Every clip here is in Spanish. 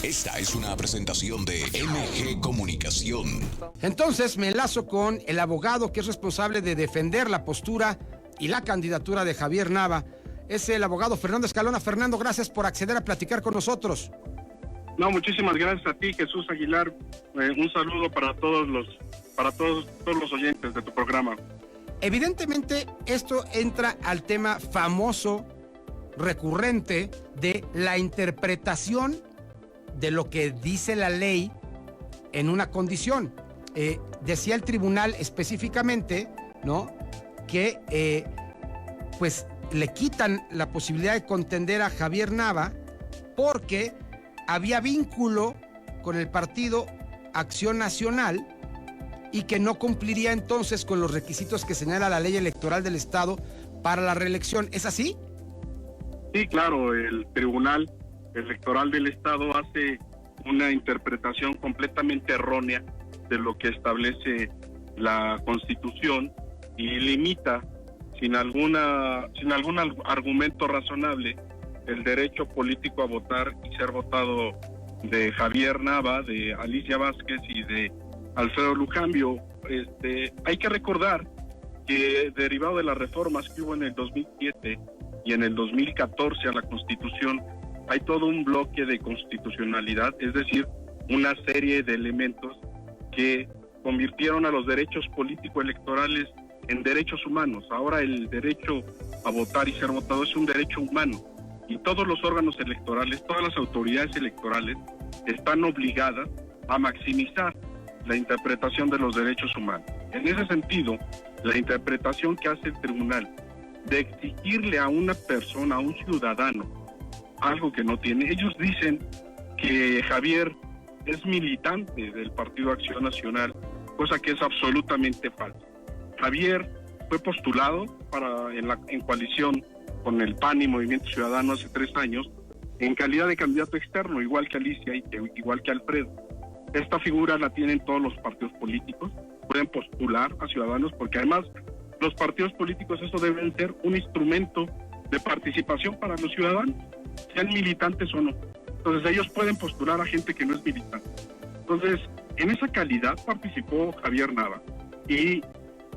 Esta es una presentación de MG Comunicación. Entonces me enlazo con el abogado que es responsable de defender la postura y la candidatura de Javier Nava. Es el abogado Fernando Escalona. Fernando, gracias por acceder a platicar con nosotros. No, muchísimas gracias a ti, Jesús Aguilar. Un saludo para todos los oyentes de tu programa. Evidentemente, esto entra al tema famoso, recurrente, de la interpretación de lo que dice la ley en una condición. Decía el tribunal específicamente, ¿no?, que pues le quitan la posibilidad de contender a Javier Nava porque había vínculo con el partido Acción Nacional y que no cumpliría entonces con los requisitos que señala la ley electoral del Estado para la reelección. ¿Es así? Sí, claro, el Tribunal Electoral del Estado hace una interpretación completamente errónea de lo que establece la Constitución y limita sin algún argumento razonable el derecho político a votar y ser votado de Javier Nava, de Alicia Vázquez y de Alfredo Lujambio. Hay que recordar que derivado de las reformas que hubo en el 2007 y en el 2014 a la Constitución, hay todo un bloque de constitucionalidad, es decir, una serie de elementos que convirtieron a los derechos político-electorales en derechos humanos. Ahora el derecho a votar y ser votado es un derecho humano y todos los órganos electorales, todas las autoridades electorales están obligadas a maximizar la interpretación de los derechos humanos. En ese sentido, la interpretación que hace el tribunal de exigirle a una persona, a un ciudadano, algo que no tiene. Ellos dicen que Javier es militante del Partido Acción Nacional, cosa que es absolutamente falsa. Javier fue postulado en coalición con el PAN y Movimiento Ciudadano hace 3 años, en calidad de candidato externo, igual que Alicia y igual que Alfredo. Esta figura la tienen todos los partidos políticos, pueden postular a ciudadanos, porque además los partidos políticos, eso deben ser un instrumento de participación para los ciudadanos, sean militantes o no. Entonces ellos pueden postular a gente que no es militante. Entonces, en esa calidad participó Javier Nava y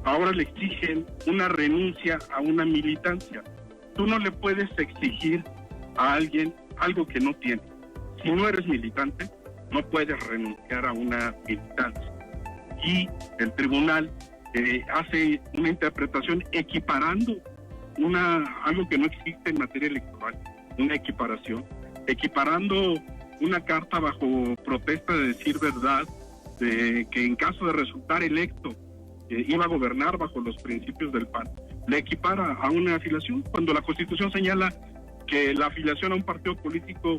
ahora le exigen una renuncia a una militancia. Tú no le puedes exigir a alguien algo que no tiene. Si no eres militante, no puedes renunciar a una militancia. Y el tribunal hace una interpretación equiparando algo que no existe en materia electoral, una equiparación, equiparando una carta bajo protesta de decir verdad, de que en caso de resultar electo iba a gobernar bajo los principios del PAN, le equipara a una afiliación, cuando la Constitución señala que la afiliación a un partido político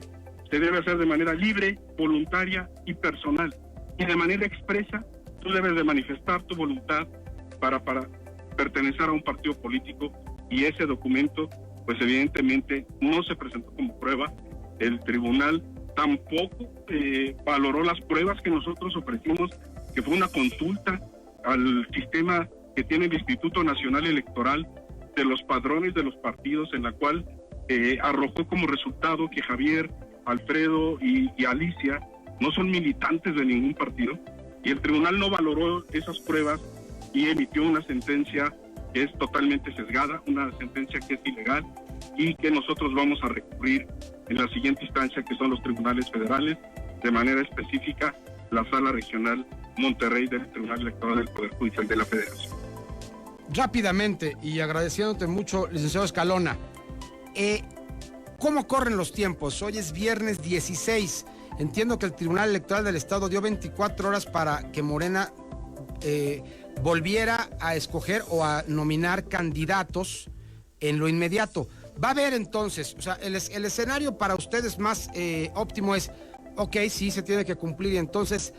se debe hacer de manera libre, voluntaria y personal, y de manera expresa tú debes de manifestar tu voluntad para pertenecer a un partido político, y ese documento pues evidentemente no se presentó como prueba. El tribunal tampoco valoró las pruebas que nosotros ofrecimos, que fue una consulta al sistema que tiene el Instituto Nacional Electoral de los padrones de los partidos, en la cual arrojó como resultado que Javier, Alfredo y Alicia no son militantes de ningún partido, y el tribunal no valoró esas pruebas y emitió una sentencia que es totalmente sesgada, una sentencia que es ilegal y que nosotros vamos a recurrir en la siguiente instancia, que son los tribunales federales, de manera específica la Sala Regional Monterrey del Tribunal Electoral del Poder Judicial de la Federación. Rápidamente, y agradeciéndote mucho, licenciado Escalona, ¿cómo corren los tiempos? Hoy es viernes 16. Entiendo que el Tribunal Electoral del Estado dio 24 horas para que Morena volviera a escoger o a nominar candidatos en lo inmediato. Va a haber entonces, o sea, el escenario para ustedes más óptimo es, ok, sí se tiene que cumplir, y entonces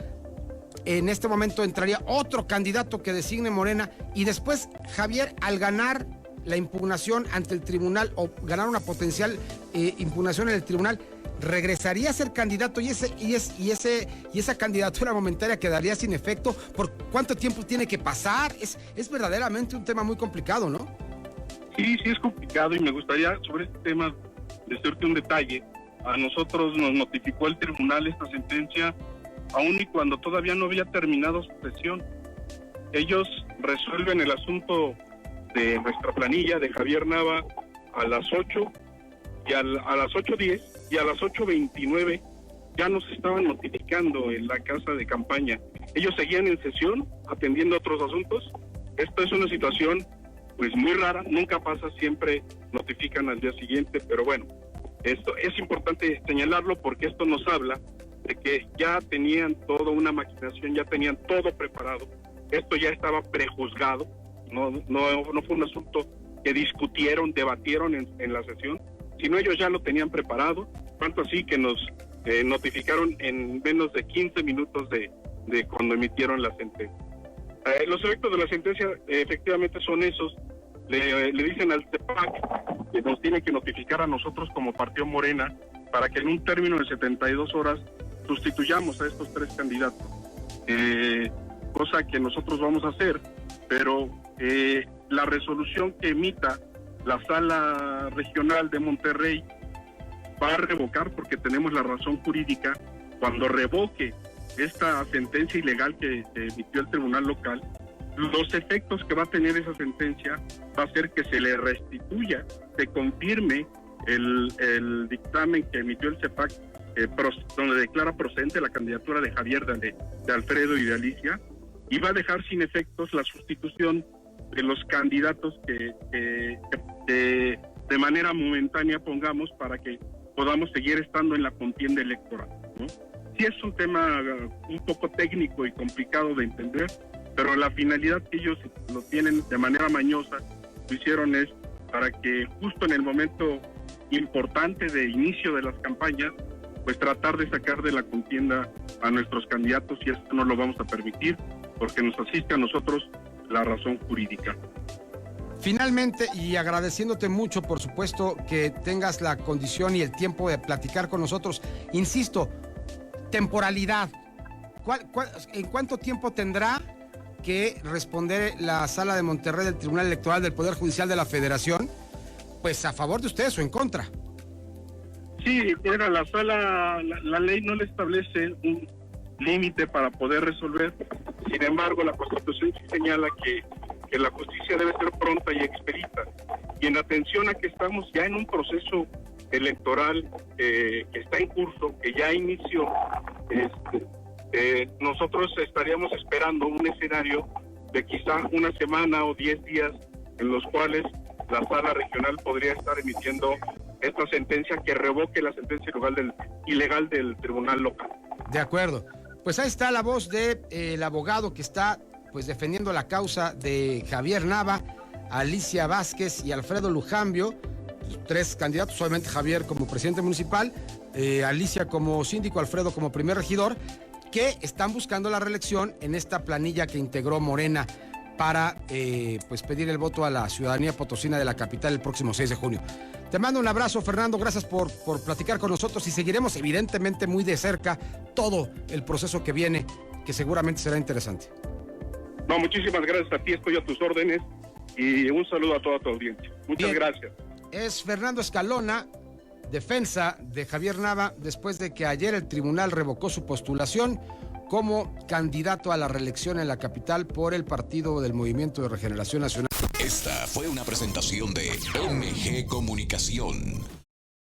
en este momento entraría otro candidato que designe Morena, y después Javier, al ganar la impugnación ante el tribunal o ganar una potencial impugnación en el tribunal, regresaría a ser candidato, y esa candidatura momentaria quedaría sin efecto. ¿Por cuánto tiempo tiene que pasar? Es verdaderamente un tema muy complicado, ¿no? Sí es complicado, y me gustaría sobre este tema decirte un detalle. A nosotros nos notificó el tribunal esta sentencia aun y cuando todavía no había terminado su sesión. Ellos resuelven el asunto de nuestra planilla de Javier Nava a las 8 y a las 8:10 y a las 8:29 ya nos estaban notificando en la casa de campaña. Ellos seguían en sesión atendiendo otros asuntos. Esto es una situación pues muy rara, nunca pasa, siempre notifican al día siguiente, pero bueno, esto es importante señalarlo porque esto nos habla de que ya tenían toda una maquinación, ya tenían todo preparado, esto ya estaba prejuzgado, no fue un asunto que discutieron, debatieron en la sesión, sino ellos ya lo tenían preparado, tanto así que nos notificaron en menos de 15 minutos de cuando emitieron la sentencia. Los efectos de la sentencia efectivamente son esos. Le dicen al CEPAC que nos tiene que notificar a nosotros como Partido Morena para que en un término de 72 horas sustituyamos a estos 3 candidatos, cosa que nosotros vamos a hacer, pero la resolución que emita la Sala Regional de Monterrey va a revocar, porque tenemos la razón jurídica, cuando revoque esta sentencia ilegal que emitió el tribunal local, los efectos que va a tener esa sentencia va a ser que se le restituya, se confirme el dictamen que emitió el CEPAC, donde declara procedente la candidatura de Javier, de Alfredo y de Alicia, y va a dejar sin efectos la sustitución de los candidatos que de manera momentánea pongamos para que podamos seguir estando en la contienda electoral, ¿no? Sí es un tema un poco técnico y complicado de entender, pero la finalidad que ellos lo tienen de manera mañosa, lo hicieron es para que justo en el momento importante de inicio de las campañas, pues tratar de sacar de la contienda a nuestros candidatos, y esto no lo vamos a permitir porque nos asiste a nosotros la razón jurídica. Finalmente, y agradeciéndote mucho, por supuesto, que tengas la condición y el tiempo de platicar con nosotros, insisto, temporalidad. ¿En cuánto tiempo tendrá que responder la Sala de Monterrey del Tribunal Electoral del Poder Judicial de la Federación, pues a favor de ustedes o en contra? Sí, era la sala, la ley no le establece un límite para poder resolver. Sin embargo, la Constitución sí señala que la justicia debe ser pronta y expedita. Y en atención a que estamos ya en un proceso electoral que está en curso, que ya inició, nosotros estaríamos esperando un escenario de quizá una semana o 10 días en los cuales la Sala Regional podría estar emitiendo esta sentencia que revoque la sentencia ilegal del Tribunal Local. De acuerdo. Pues ahí está la voz del abogado que está pues defendiendo la causa de Javier Nava, Alicia Vázquez y Alfredo Lujambio, 3 candidatos, obviamente Javier como presidente municipal, Alicia como síndico, Alfredo como primer regidor, que están buscando la reelección en esta planilla que integró Morena para pues pedir el voto a la ciudadanía potosina de la capital el próximo 6 de junio. Te mando un abrazo, Fernando, gracias por platicar con nosotros y seguiremos evidentemente muy de cerca todo el proceso que viene, que seguramente será interesante. No, muchísimas gracias a ti, estoy a tus órdenes y un saludo a toda tu audiencia. Muchas gracias. Es Fernando Escalona, defensa de Javier Nava, después de que ayer el tribunal revocó su postulación como candidato a la reelección en la capital por el Partido del Movimiento de Regeneración Nacional. Esta fue una presentación de MG Comunicación.